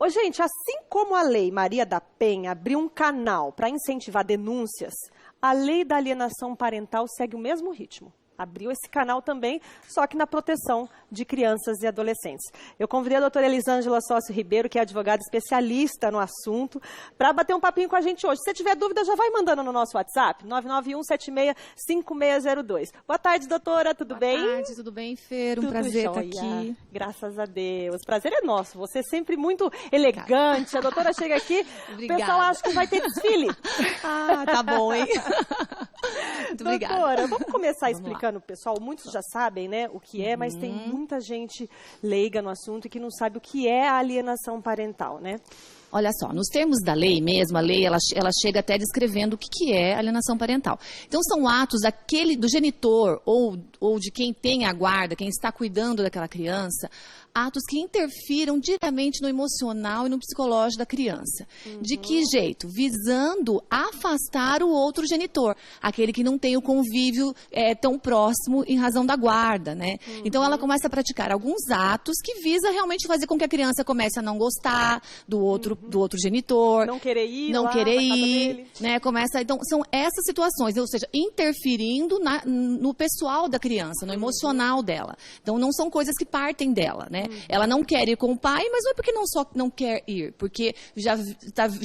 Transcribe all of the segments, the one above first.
Ô, gente, assim como a Lei Maria da Penha abriu um canal para incentivar denúncias, a Lei da Alienação Parental segue o mesmo ritmo. Abriu esse canal também, só que na proteção de crianças e adolescentes. Eu convidei a doutora Elisângela Sócio Ribeiro, que é advogada especialista no assunto, para bater um papinho com a gente hoje. Se você tiver dúvida, já vai mandando no nosso WhatsApp, 991765602. Boa tarde, doutora, tudo bem? Boa tarde, tudo bem, Fer? Um prazer estar aqui. Graças a Deus. Prazer é nosso. Você é sempre muito elegante. A doutora chega aqui, o pessoal acha que vai ter desfile. Ah, tá bom, hein? Muito obrigada. Doutora, vamos começar explicando o pessoal. Muitos já sabem, né, o que é, mas tem muita gente leiga no assunto e que não sabe o que é a alienação parental, né? Olha só, nos termos da lei mesmo, a lei ela chega até descrevendo o que é alienação parental. Então, são atos do genitor ou de quem tem a guarda, quem está cuidando daquela criança, atos que interfiram diretamente no emocional e no psicológico da criança. De que jeito? Visando afastar o outro genitor, aquele que não tem o convívio tão próximo em razão da guarda, né? Então, ela começa a praticar alguns atos que visa realmente fazer com que a criança comece a não gostar do outro genitor. Não querer ir não lá querer na casa ir, dele. né? Então, são essas situações, ou seja, interferindo no pessoal da criança, no emocional dela. Então, não são coisas que partem dela, né? Ela não quer ir com o pai, mas não é porque não quer ir, porque já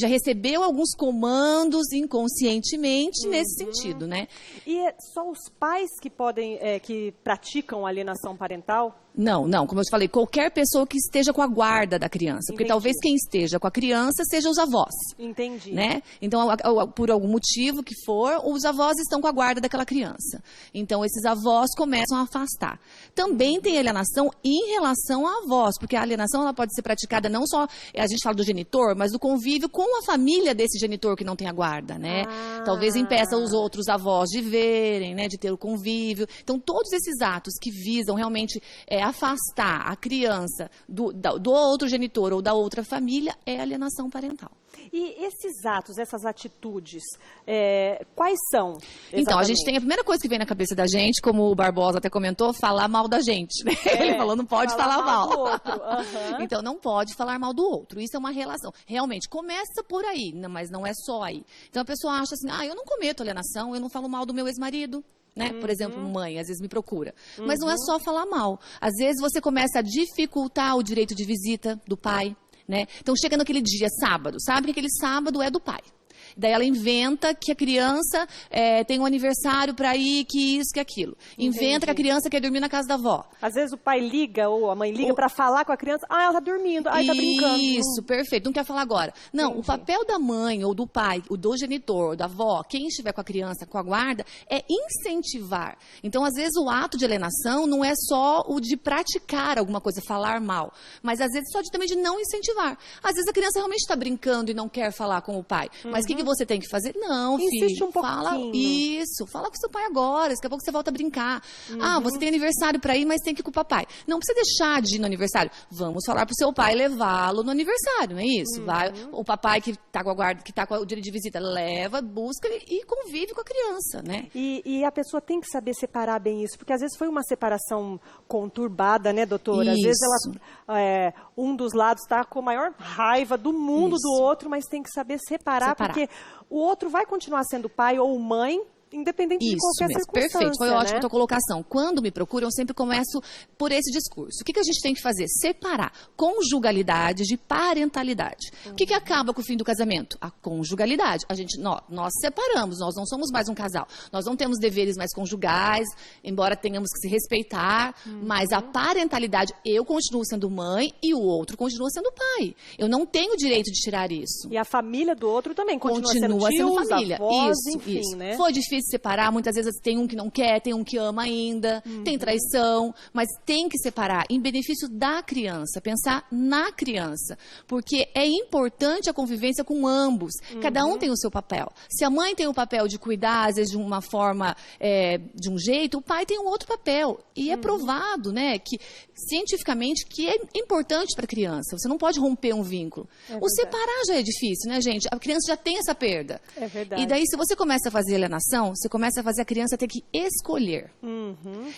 recebeu alguns comandos inconscientemente nesse sentido, né? E é só os pais que podem, que praticam alienação parental? Não, como eu te falei, qualquer pessoa que esteja com a guarda da criança. Porque talvez quem esteja com a criança seja os avós. Entendi. Né? Então, por algum motivo que for, os avós estão com a guarda daquela criança. Então, esses avós começam a afastar. Também tem alienação em relação a avós, porque a alienação ela pode ser praticada não só, a gente fala do genitor, mas do convívio com a família desse genitor que não tem a guarda, né? Talvez impeça os outros avós de verem, né? De ter o convívio. Então, todos esses atos que visam realmente afastar a criança do outro genitor ou da outra família é alienação parental. E esses atos, essas atitudes, quais são? Exatamente? Então, a gente tem a primeira coisa que vem na cabeça da gente, como o Barbosa até comentou, falar mal da gente, né? Ele falou, não pode falar mal. Do outro. Então, não pode falar mal do outro. Isso é uma relação. Realmente, começa por aí, mas não é só aí. Então, a pessoa acha assim, eu não cometo alienação, eu não falo mal do meu ex-marido. Né? Por exemplo, mãe, às vezes me procura. Mas não é só falar mal. Às vezes você começa a dificultar o direito de visita do pai, né? Então chega naquele dia, sábado, sabe que aquele sábado é do pai. Daí ela inventa que a criança tem um aniversário para ir, que isso, que aquilo. Inventa que a criança quer dormir na casa da avó. Às vezes o pai liga ou a mãe liga para falar com a criança. Ela tá dormindo, tá brincando. Isso, perfeito. Não quer falar agora. Não, o papel da mãe ou do pai, o do genitor, ou da avó, quem estiver com a criança, com a guarda, é incentivar. Então, às vezes, o ato de alienação não é só o de praticar alguma coisa, falar mal. Mas, às vezes, também de não incentivar. Às vezes, a criança realmente está brincando e não quer falar com o pai. Mas o que você tem que fazer? Não, filho. Insiste um pouquinho. Fala com seu pai agora, daqui a pouco você volta a brincar. Você tem aniversário para ir, mas tem que ir com o papai. Não precisa deixar de ir no aniversário. Vamos falar pro seu pai levá-lo no aniversário, não é isso? Vai, o papai que tá com a guarda, que tá com o direito de visita, leva, busca e convive com a criança, né? E a pessoa tem que saber separar bem isso, porque às vezes foi uma separação conturbada, né, doutora? Às vezes um dos lados está com a maior raiva do mundo do outro, mas tem que saber separar, porque o outro vai continuar sendo pai ou mãe, independente de qualquer circunstância. Perfeito, foi ótima a né? tua colocação. Quando me procuram, eu sempre começo por esse discurso. O que a gente tem que fazer? Separar conjugalidade de parentalidade. O que acaba com o fim do casamento? A conjugalidade. Nós separamos, nós não somos mais um casal. Nós não temos deveres mais conjugais, embora tenhamos que se respeitar, mas a parentalidade, eu continuo sendo mãe e o outro continua sendo pai. Eu não tenho o direito de tirar isso. E a família do outro também continua sendo tios, família. Avós, Isso, enfim, isso. Né? Foi difícil separar, muitas vezes tem um que não quer, tem um que ama ainda, tem traição, mas tem que separar em benefício da criança, pensar na criança, porque é importante a convivência com ambos, cada um tem o seu papel. Se a mãe tem o papel de cuidar, às vezes de uma forma, de um jeito, o pai tem um outro papel, e é provado, né, que cientificamente que é importante para a criança, você não pode romper um vínculo. O separar já é difícil, né, gente? A criança já tem essa perda. É verdade. E daí, se você começa a fazer alienação, você começa a fazer a criança ter que escolher.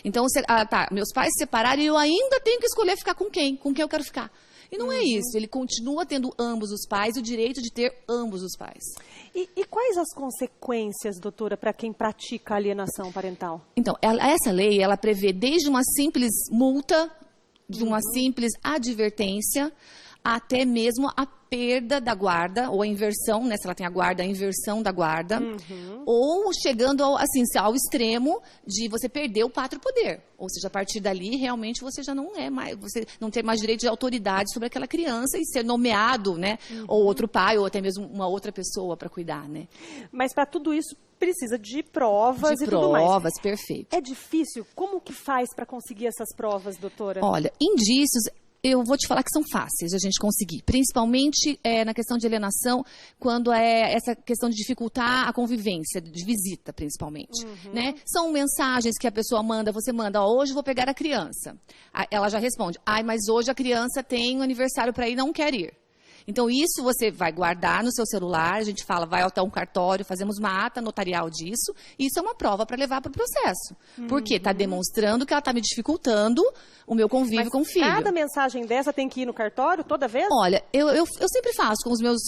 Então, meus pais se separaram e eu ainda tenho que escolher ficar com quem? Com quem eu quero ficar. E não é isso, ele continua tendo ambos os pais e o direito de ter ambos os pais. E quais as consequências, doutora, para quem pratica alienação parental? Então, essa lei, ela prevê desde uma simples multa, de uma simples advertência, até mesmo a perda da guarda, ou a inversão, né? Se ela tem a guarda, a inversão da guarda. Ou chegando ao extremo de você perder o pátrio poder. Ou seja, a partir dali, realmente, você já não é mais, você não tem mais direito de autoridade sobre aquela criança e ser nomeado, né? Ou outro pai, ou até mesmo uma outra pessoa para cuidar, né? Mas para tudo isso, precisa de provas e tudo mais. Provas, perfeito. É difícil? Como que faz para conseguir essas provas, doutora? Olha, indícios, eu vou te falar que são fáceis de a gente conseguir, principalmente na questão de alienação, quando é essa questão de dificultar a convivência, de visita, principalmente. Né? São mensagens que a pessoa manda, você manda, hoje eu vou pegar a criança. Ela já responde, mas hoje a criança tem um aniversário para ir, não quer ir. Então, isso você vai guardar no seu celular, a gente fala, vai até um cartório, fazemos uma ata notarial disso, e isso é uma prova para levar para o processo. Porque está demonstrando que ela está me dificultando o meu convívio com o filho. Cada mensagem dessa tem que ir no cartório toda vez? Olha, eu sempre faço com os meus,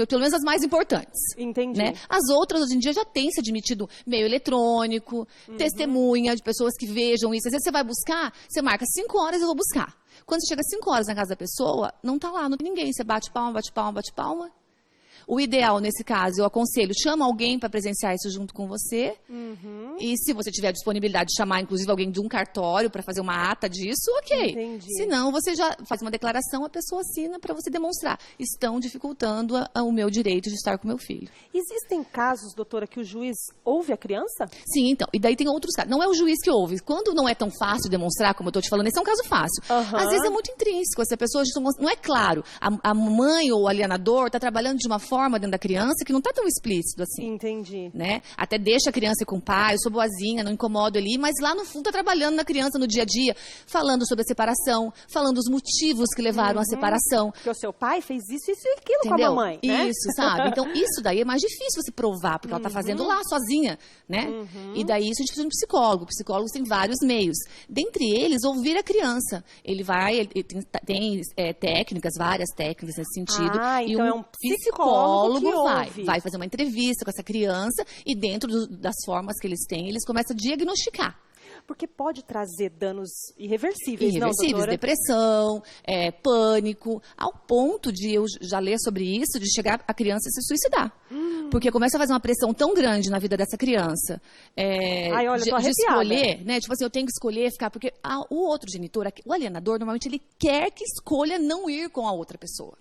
pelo menos as mais importantes. Entendi. Né? As outras, hoje em dia, já tem se admitido meio eletrônico, testemunha de pessoas que vejam isso. Às vezes você vai buscar, você marca 5 horas, eu vou buscar. Quando você chega 5 horas na casa da pessoa, não tá lá, não tem ninguém. Você bate palma, bate palma, bate palma. O ideal, nesse caso, eu aconselho, chama alguém para presenciar isso junto com você. E se você tiver disponibilidade de chamar, inclusive, alguém de um cartório para fazer uma ata disso, ok. Entendi. Se não, você já faz uma declaração, a pessoa assina para você demonstrar. Estão dificultando o meu direito de estar com meu filho. Existem casos, doutora, que o juiz ouve a criança? Sim, então. E daí tem outros casos. Não é o juiz que ouve. Quando não é tão fácil demonstrar, como eu estou te falando, esse é um caso fácil. Às vezes é muito intrínseco. Essa pessoa não é claro. A mãe ou o alienador está trabalhando de uma forma dentro da criança que não está tão explícito assim. Entendi. Né? Até deixa a criança ir com o pai, eu sou boazinha, não incomodo ali, mas lá no fundo está trabalhando na criança no dia a dia, falando sobre a separação, falando os motivos que levaram à separação. Porque o seu pai fez isso e aquilo. Entendeu? Com a mamãe, né? Isso, sabe? Então, isso daí é mais difícil você provar, porque ela está fazendo lá sozinha, né? E daí isso a gente precisa de um psicólogo. Psicólogos têm vários meios. Dentre eles, ouvir a criança. Ele tem técnicas, várias técnicas nesse sentido. Então e um é um psicólogo que vai fazer uma entrevista com essa criança e dentro das formas que eles têm, eles começam a diagnosticar. Porque pode trazer danos irreversíveis, não, doutora? Depressão, pânico, ao ponto de eu já ler sobre isso, de chegar a criança a se suicidar. Porque começa a fazer uma pressão tão grande na vida dessa criança. Olha, tô de escolher, né? Tipo assim, eu tenho que escolher ficar, porque o outro genitor, o alienador, normalmente ele quer que escolha não ir com a outra pessoa.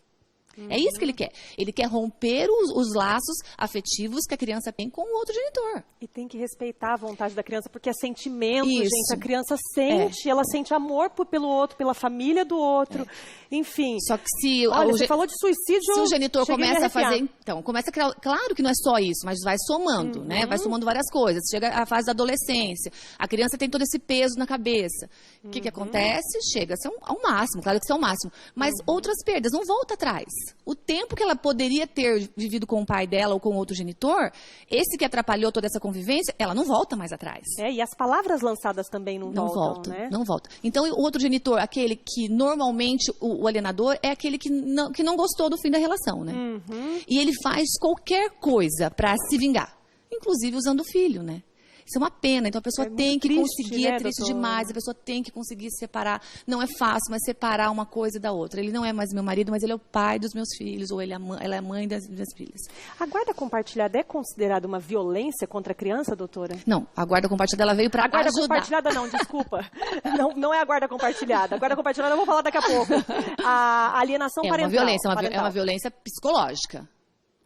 É isso que ele quer. Ele quer romper os laços afetivos que a criança tem com o outro genitor. E tem que respeitar a vontade da criança, porque é sentimento, Isso. gente. A criança sente, ela sente amor pelo outro, pela família do outro. Enfim. Só que se... Olha, você falou de suicídio... Se o genitor começa a fazer... Então, começa a criar... Claro que não é só isso, mas vai somando, né? Vai somando várias coisas. Chega a fase da adolescência. A criança tem todo esse peso na cabeça. O que acontece? Chega-se ao máximo. Claro que isso é o máximo. Mas outras perdas. Não volta atrás. O tempo que ela poderia ter vivido com o pai dela ou com outro genitor, esse que atrapalhou toda essa convivência, ela não volta mais atrás. E as palavras lançadas também não voltam, né? Não volta. Então, o outro genitor, aquele que normalmente o alienador, é aquele que não gostou do fim da relação, né? E ele faz qualquer coisa para se vingar, inclusive usando o filho, né? Isso é uma pena, então a pessoa tem que conseguir, né, é triste doutora? demais, a pessoa tem que conseguir se separar. Não é fácil, mas separar uma coisa da outra. Ele não é mais meu marido, mas ele é o pai dos meus filhos, ou ela é a mãe das minhas filhas. A guarda compartilhada é considerada uma violência contra a criança, doutora? Não, a guarda compartilhada ela veio para ajudar. A guarda compartilhada não, desculpa. Não é a guarda compartilhada. A guarda compartilhada eu vou falar daqui a pouco. A alienação parental. É uma violência psicológica.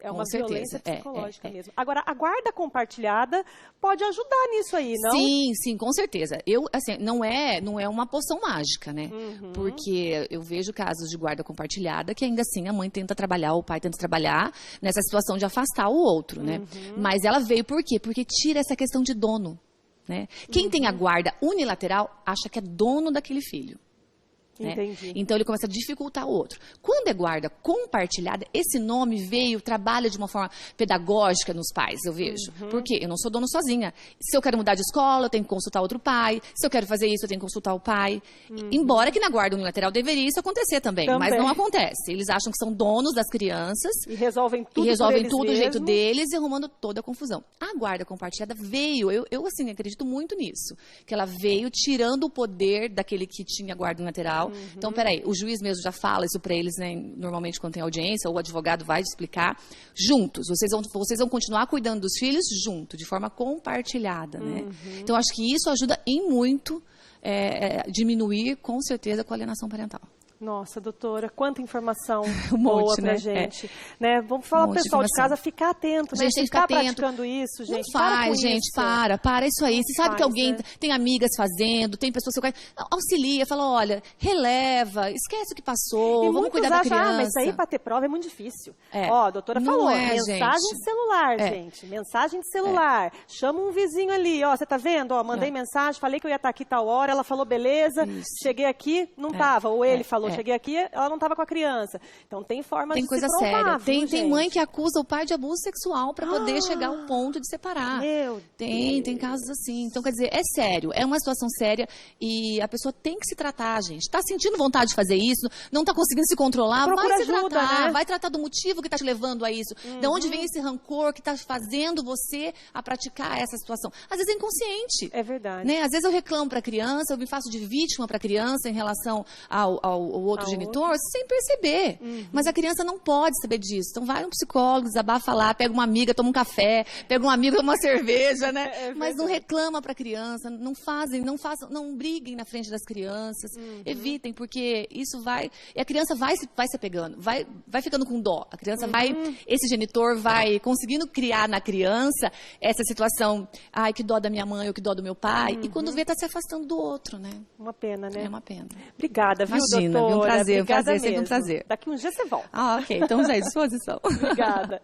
É uma violência psicológica é. mesmo. Agora, a guarda compartilhada pode ajudar nisso aí, não? Sim, com certeza. Não é uma poção mágica, né? Porque eu vejo casos de guarda compartilhada que ainda assim a mãe tenta trabalhar, ou o pai tenta trabalhar nessa situação de afastar o outro, né? Mas ela veio por quê? Porque tira essa questão de dono, né? Quem tem a guarda unilateral acha que é dono daquele filho. Né? Entendi. Então ele começa a dificultar o outro. Quando é guarda compartilhada, esse nome trabalha de uma forma pedagógica nos pais, eu vejo. Porque eu não sou dono sozinha. Se eu quero mudar de escola, eu tenho que consultar outro pai. Se eu quero fazer isso, eu tenho que consultar o pai. Embora que na guarda unilateral deveria isso acontecer também, mas não acontece. Eles acham que são donos das crianças e resolvem tudo do jeito deles e arrumando toda a confusão. A guarda compartilhada veio, eu assim, acredito muito nisso, que ela veio tirando o poder daquele que tinha guarda unilateral. Então, peraí, o juiz mesmo já fala isso para eles, né, normalmente quando tem audiência, ou o advogado vai explicar, juntos, vocês vão continuar cuidando dos filhos junto, de forma compartilhada, né? Então, acho que isso ajuda em muito diminuir, com certeza, com a alienação parental. Nossa, doutora, quanta informação monte, boa pra né? gente. Né? Vamos falar pro pessoal de casa ficar atento, né? Gente, tem que ficar atento. Praticando isso, gente. Não faz, gente, para isso aí. Você sabe que alguém tem amigas fazendo, tem pessoas que auxilia, fala, olha, releva, esquece o que passou, vamos cuidar da criança. Mas isso aí pra ter prova é muito difícil. Ó, a doutora falou, mensagem de celular, gente. Mensagem de celular. Chama um vizinho ali, ó, você tá vendo? Ó, mandei mensagem, falei que eu ia estar aqui tal hora, ela falou, beleza, cheguei aqui, não tava. Ou ele falou, cheguei aqui, ela não estava com a criança. Então tem formas de coisa se provar, séria. Tem mãe que acusa o pai de abuso sexual para poder chegar ao ponto de separar. Tem casos assim. Então, quer dizer, é sério, é uma situação séria e a pessoa tem que se tratar, gente. Está sentindo vontade de fazer isso, não está conseguindo se controlar, vai se tratar, vai tratar do motivo que está te levando a isso. De onde vem esse rancor que está fazendo você a praticar essa situação? Às vezes é inconsciente. É verdade. Né? Às vezes eu reclamo para a criança, eu me faço de vítima para a criança em relação ao outro genitor, sem perceber. Mas a criança não pode saber disso. Então vai um psicólogo, desabafa lá, pega uma amiga, toma um café, pega um amigo, toma uma cerveja, né? Mas não reclama para a criança, não briguem na frente das crianças, evitem, porque isso vai... E a criança vai se apegando, vai ficando com dó. A criança esse genitor vai conseguindo criar na criança essa situação, ai, que dó da minha mãe ou que dó do meu pai, e quando vê, tá se afastando do outro, né? Uma pena, né? É uma pena. Obrigada, viu, Imagina, doutora? Um prazer, sempre um prazer. Daqui uns dias você volta. Ok, estamos aí à disposição. Obrigada.